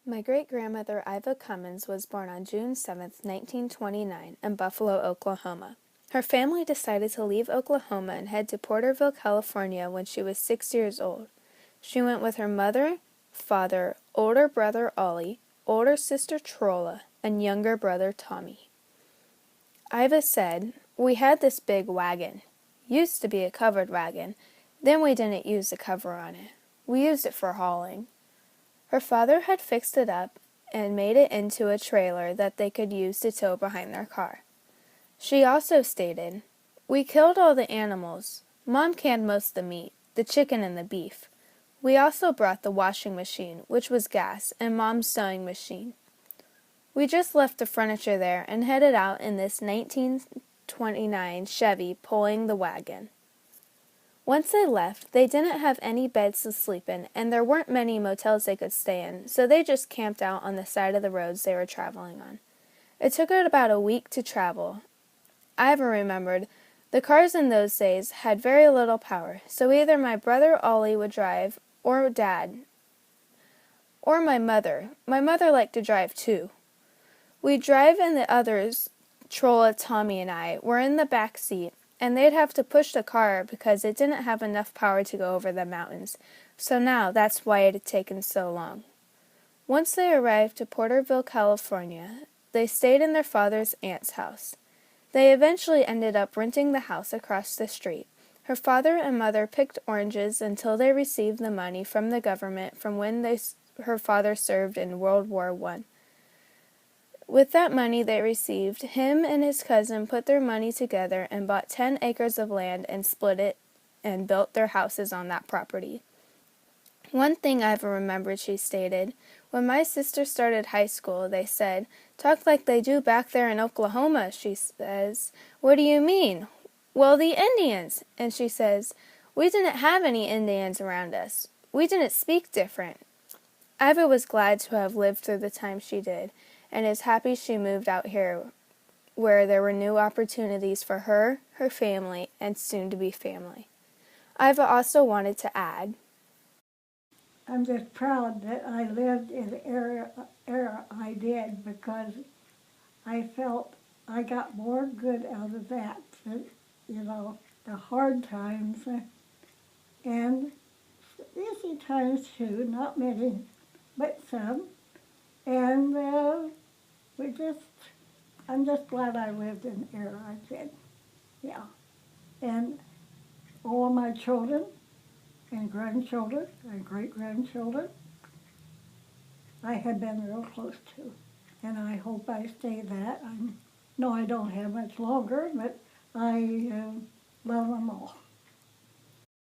My great-grandmother Iva Cummins was born on June 7, 1929, in Buffalo, Oklahoma. Her family decided to leave Oklahoma and head to Porterville, California when she was 6 years old. She went with her mother, father, older brother Ollie, older sister Trolla, and younger brother Tommy. Iva said, "We had this big wagon. Used to be a covered wagon. Then we didn't use the cover on it. We used it for hauling." Her father had fixed it up and made it into a trailer that they could use to tow behind their car. She also stated, "We killed all the animals. Mom canned most of the meat, the chicken and the beef. We also brought the washing machine, which was gas, and Mom's sewing machine. We just left the furniture there and headed out in this 1929 Chevy pulling the wagon." Once they left, they didn't have any beds to sleep in, and there weren't many motels they could stay in, so they just camped out on the side of the roads they were traveling on. It took it about a week to travel. Iva remembered, the cars in those days had very little power, so either my brother Ollie would drive, or Dad, or my mother. My mother liked to drive too. We'd drive and the others, Trolla, Tommy, and I, were in the back seat, and they'd have to push the car because it didn't have enough power to go over the mountains, so now that's why it had taken so long. Once they arrived to Porterville, California, they stayed in their father's aunt's house. They eventually ended up renting the house across the street. Her father and mother picked oranges until they received the money from the government from when her father served in World War I. With that money they received, him and his cousin put their money together and bought 10 acres of land and split it and built their houses on that property. One thing Iva remembered, she stated, "When my sister started high school, they said, 'Talk like they do back there in Oklahoma,' she says. 'What do you mean?' 'Well, the Indians,' and she says, 'We didn't have any Indians around us. We didn't speak different.'" Iva was glad to have lived through the time she did, and is happy she moved out here where there were new opportunities for her, her family, and soon-to-be family. Iva also wanted to add, "I'm just proud that I lived in the era I did because I felt I got more good out of that than, the hard times and easy times too, not many, but some. And I'm just glad I lived in the era I did. Yeah. And all my children and grandchildren and great-grandchildren, I have been real close to. And I hope I stay that. I know I don't have much longer, but I love them all.